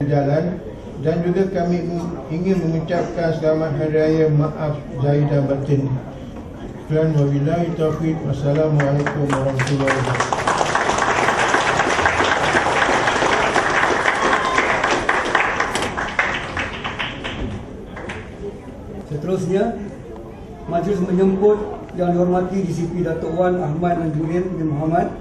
jalan, dan juga kami ingin mengucapkan selamat Hari Raya Maaf Zahir dan Batin. Dan wabillahi taufiq. Wassalamualaikum warahmatullahi wabarakatuh. Seterusnya, majlis menyebut yang dihormati DCP Datuk Wan Ahmad Najmuddin bin Muhammad,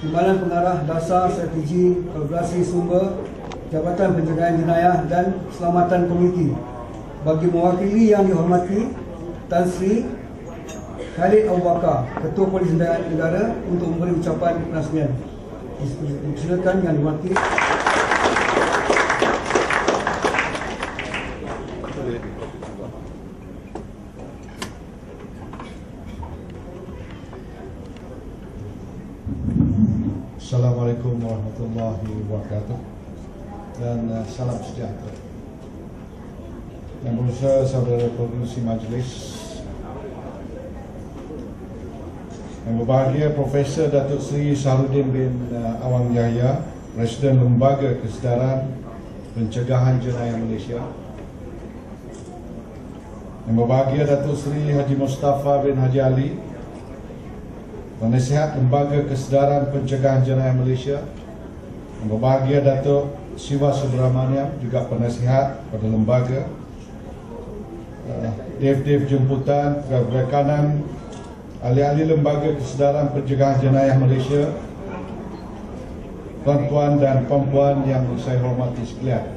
Timbalan Pengarah Dasar Strategi Kolaborasi Sumber Jabatan Pencegahan Jenayah dan Keselamatan Komuniti, bagi mewakili yang dihormati Tan Sri Khalid Abu Bakar, Ketua Polis Negara, untuk memberi ucapan penasmian. Silakan yang dihormati. Assalamualaikum warahmatullahi wabarakatuh, dan salam sejahtera. Yang berusaha saudara pengerusi majlis, yang berbahagia Profesor Datuk Seri Saharudin bin Awang Yahya, Presiden Lembaga Kesedaran Pencegahan Jenayah Malaysia, yang berbahagia Datuk Seri Haji Mustafa bin Haji Ali, Penasihat Lembaga Kesedaran Pencegahan Jenayah Malaysia, yang berbahagia Datuk Siva Subramaniam, juga penasihat pada lembaga, Dev jemputan, rekan-rekan, ahli-ahli Lembaga Kesedaran Pencegahan Jenayah Malaysia, tuan-tuan dan puan-puan yang saya hormati sekalian.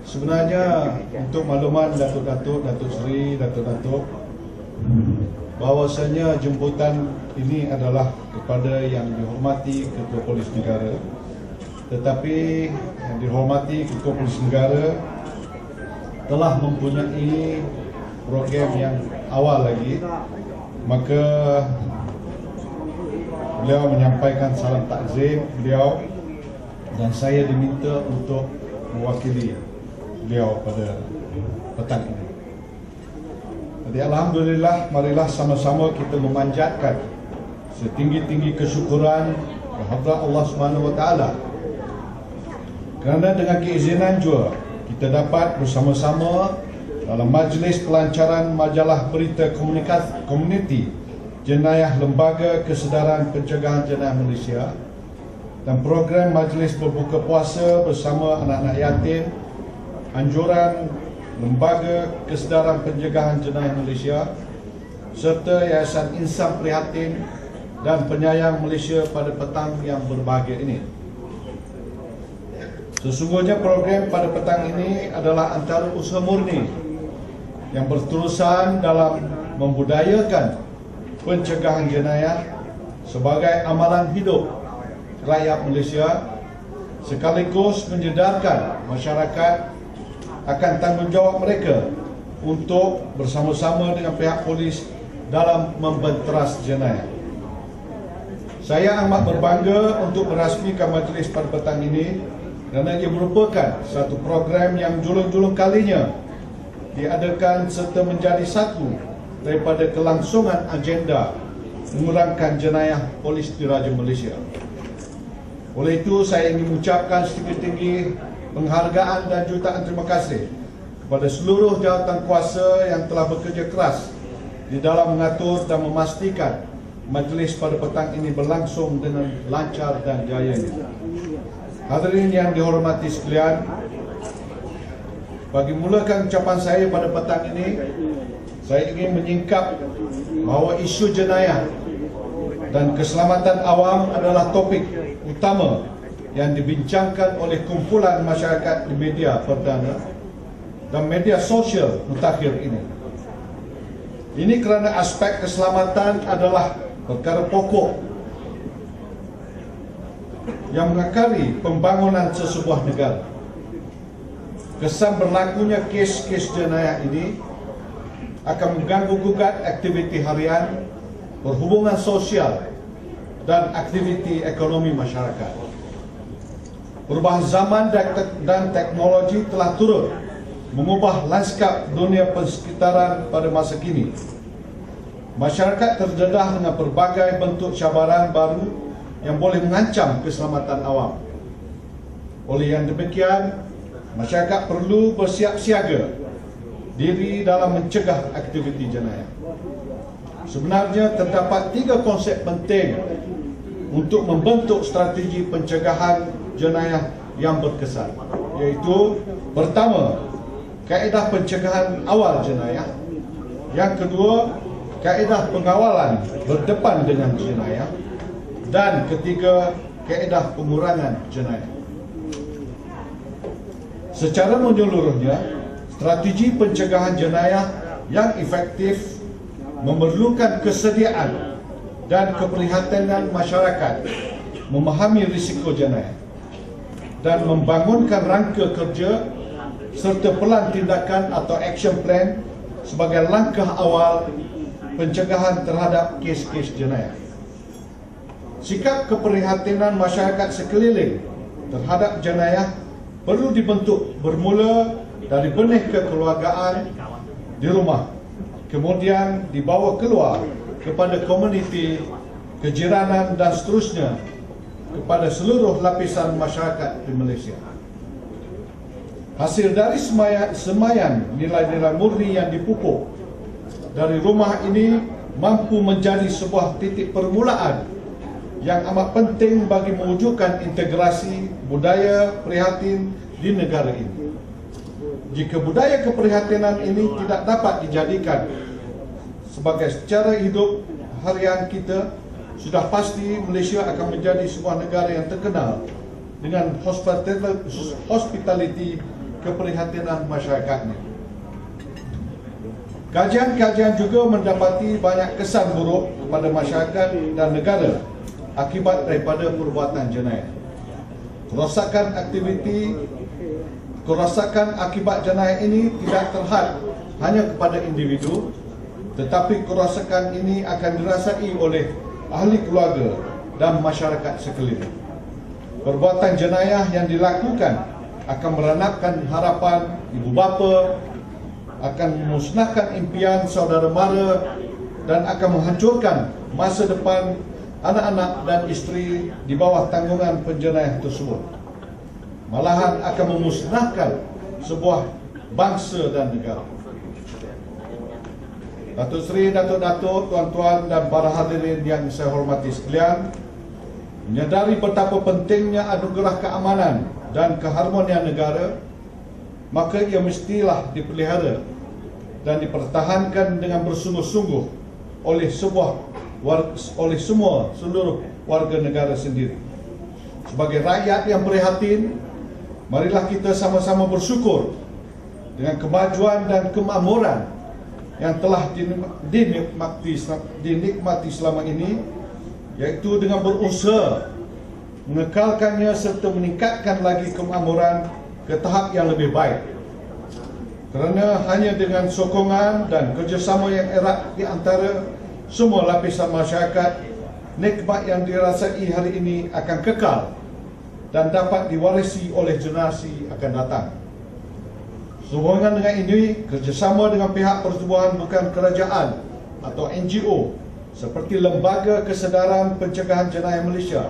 Sebenarnya untuk makluman Datuk-Datuk, Datuk Seri, Datuk-Datuk, bahawasanya jemputan ini adalah kepada yang dihormati Ketua Polis Negara, tetapi yang dihormati Ketua Polis Negara telah mempunyai program yang awal lagi, maka beliau menyampaikan salam takzim beliau dan saya diminta untuk mewakili beliau pada petang ini. Jadi alhamdulillah, marilah sama-sama kita memanjatkan setinggi-tinggi kesyukuran kehadrat Allah Subhanahu Wa Taala, kerana dengan keizinan jua kita dapat bersama-sama dalam majlis pelancaran majalah berita komuniti jenayah Lembaga Kesedaran Pencegahan Jenayah Malaysia dan program majlis berbuka puasa bersama anak-anak yatim, anjuran Lembaga Kesedaran Pencegahan Jenayah Malaysia, serta Yayasan Insan Prihatin dan Penyayang Malaysia pada petang yang berbahagia ini. Sesungguhnya program pada petang ini adalah antara usaha murni yang berterusan dalam membudayakan pencegahan jenayah sebagai amalan hidup rakyat Malaysia, sekaligus menyedarkan masyarakat akan tanggungjawab mereka untuk bersama-sama dengan pihak polis dalam membenteras jenayah. Saya amat berbangga untuk merasmikan majlis pada petang ini kerana ia merupakan satu program yang julung-julung kalinya diadakan serta menjadi satu daripada kelangsungan agenda mengurangkan jenayah polis diraja Malaysia. Oleh itu, saya ingin mengucapkan setinggi-tinggi penghargaan dan jutaan terima kasih kepada seluruh jawatan kuasa yang telah bekerja keras di dalam mengatur dan memastikan majlis pada petang ini berlangsung dengan lancar dan jayanya. Hadirin yang dihormati sekalian, bagi mulakan ucapan saya pada petang ini, saya ingin menyingkap bahawa isu jenayah dan keselamatan awam adalah topik utama yang dibincangkan oleh kumpulan masyarakat di media perdana dan media sosial mutakhir ini. Ini kerana aspek keselamatan adalah perkara pokok yang mengakali pembangunan sesebuah negara. Kesan berlakunya kes-kes jenayah ini akan mengganggu gugat aktiviti harian, perhubungan sosial dan aktiviti ekonomi masyarakat. Perubahan zaman dan teknologi telah turut mengubah lanskap dunia persekitaran pada masa kini. Masyarakat terdedah dengan berbagai bentuk cabaran baru yang boleh mengancam keselamatan awam. Oleh yang demikian, masyarakat perlu bersiap siaga diri dalam mencegah aktiviti jenayah. Sebenarnya terdapat 3 konsep penting untuk membentuk strategi pencegahan jenayah yang berkesan, iaitu pertama, kaedah pencegahan awal jenayah. Yang kedua, kaedah pengawalan berdepan dengan jenayah. Dan ketiga, kaedah pengurangan jenayah. Secara menyeluruhnya, strategi pencegahan jenayah yang efektif memerlukan kesediaan dan keprihatinan masyarakat memahami risiko jenayah dan membangunkan rangka kerja serta pelan tindakan atau action plan sebagai langkah awal pencegahan terhadap kes-kes jenayah. Sikap keprihatinan masyarakat sekeliling terhadap jenayah perlu dibentuk bermula dari benih kekeluargaan di rumah, kemudian dibawa keluar kepada komuniti, kejiranan dan seterusnya kepada seluruh lapisan masyarakat di Malaysia. Hasil dari semayan nilai-nilai murni yang dipupuk dari rumah ini mampu menjadi sebuah titik permulaan yang amat penting bagi mewujudkan integrasi budaya prihatin di negara ini. Jika budaya keprihatinan ini tidak dapat dijadikan sebagai cara hidup harian kita, sudah pasti Malaysia akan menjadi sebuah negara yang terkenal dengan hospitality keprihatinan masyarakatnya. Kajian-kajian juga mendapati banyak kesan buruk kepada masyarakat dan negara akibat daripada perbuatan jenayah. Kerosakan akibat jenayah ini tidak terhad hanya kepada individu, tetapi kerosakan ini akan dirasai oleh ahli keluarga dan masyarakat sekeliling. Perbuatan jenayah yang dilakukan akan meranapkan harapan ibu bapa, akan memusnahkan impian saudara mara dan akan menghancurkan masa depan anak-anak dan isteri di bawah tanggungan penjenayah tersebut. Malahan akan memusnahkan sebuah bangsa dan negara. Datuk Seri, Datuk-Datuk, Tuan-Tuan dan para hadirin yang saya hormati sekalian, menyadari betapa pentingnya anugerah keamanan dan keharmonian negara, maka ia mestilah dipelihara dan dipertahankan dengan bersungguh-sungguh oleh seluruh warga negara sendiri. Sebagai rakyat yang prihatin, marilah kita sama-sama bersyukur dengan kemajuan dan kemakmuran yang telah dinikmati selama ini, iaitu dengan berusaha mengekalkannya serta meningkatkan lagi kemakmuran ke tahap yang lebih baik. Kerana hanya dengan sokongan dan kerjasama yang erat di antara semua lapisan masyarakat, nikmat yang dirasai hari ini akan kekal dan dapat diwarisi oleh generasi akan datang. Sehubungan dengan ini, kerjasama dengan pihak pertubuhan bukan kerajaan atau NGO seperti Lembaga Kesedaran Pencegahan Jenayah Malaysia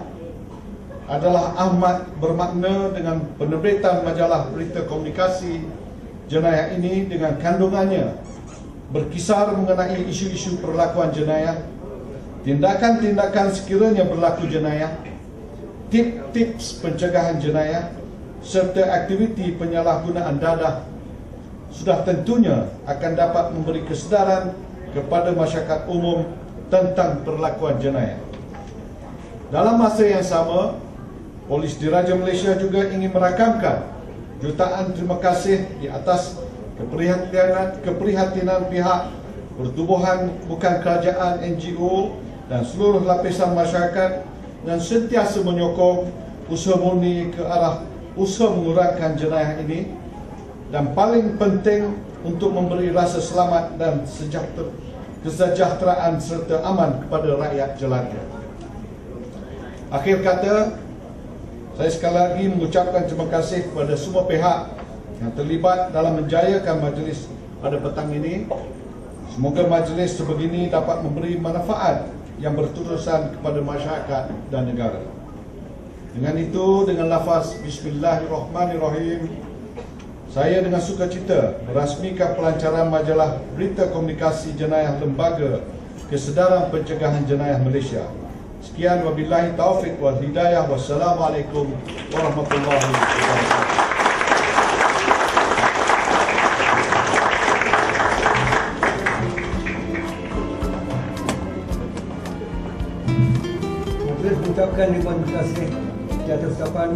adalah amat bermakna dengan penerbitan majalah berita komunikasi jenayah ini dengan kandungannya berkisar mengenai isu-isu perlakuan jenayah, tindakan-tindakan sekiranya berlaku jenayah, tips pencegahan jenayah serta aktiviti penyalahgunaan dadah, sudah tentunya akan dapat memberi kesedaran kepada masyarakat umum tentang perlakuan jenayah. Dalam masa yang sama, Polis Diraja Malaysia juga ingin merakamkan jutaan terima kasih di atas keprihatinan pihak pertubuhan bukan kerajaan, NGO dan seluruh lapisan masyarakat yang sentiasa menyokong usaha murni ke arah usaha mengurangkan jenayah ini, dan paling penting untuk memberi rasa selamat dan kesejahteraan serta aman kepada rakyat jelata. Akhir kata, saya sekali lagi mengucapkan terima kasih kepada semua pihak yang terlibat dalam menjayakan majlis pada petang ini. Semoga majlis sebegini dapat memberi manfaat yang berterusan kepada masyarakat dan negara. Dengan itu, dengan lafaz Bismillahirrahmanirrahim, saya dengan sukacita merasmikan pelancaran majalah Berita Komunikasi Jenayah Lembaga Kesedaran Pencegahan Jenayah Malaysia. Sekian, wabillahi taufik wal hidayah. Wassalamualaikum warahmatullahi wabarakatuh. Mengucapkan ribuan terima kasih di atas ucapan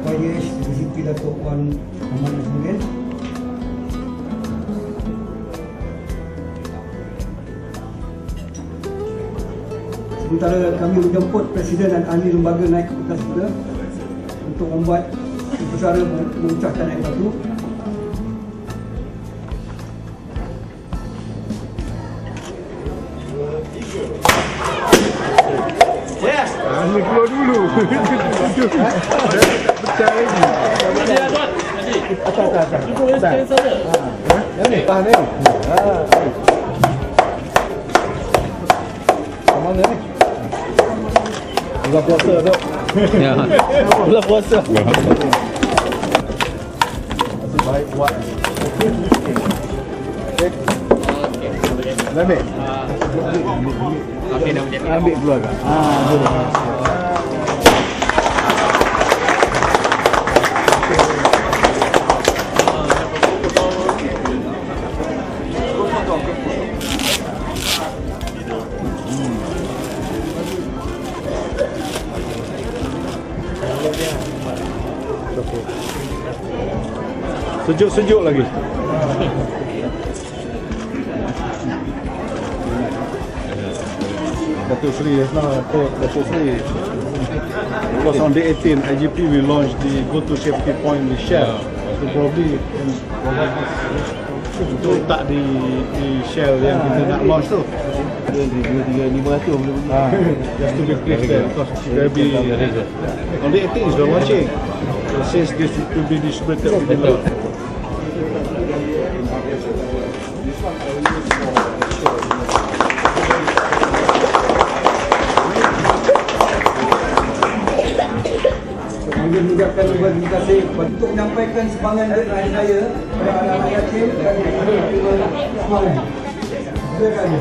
YDH DCP Datuk Wan Ahmad Najmudin. Sementara kami menjemput Presiden dan ahli lembaga naik ke pentas kita untuk membuat upacara mengucapkan air batu. Ambil keluar dulu. Pecah lagi. Yang ni, tahan ni. Sama ni. Bulan puasa tu. Ya. Bulan puasa. Masih baik buat. Ambil. Ambil keluar kan? Sejuk-sejuk lagi. Datuk Seri just now, Datuk Seri, because on day 18 IGP will launch the go to safety point with Shell, so probably untuk tak di Shell yang kita nak launch tu. Just to be placed there, because there will be on day 18 is the launching. So since this will be distributed within the Saya mengucapkan terima kasih untuk menyampaikan sumbangan hari raya kepada anak-anak yatim dan sumbangan. Silakan.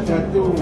Jatuh.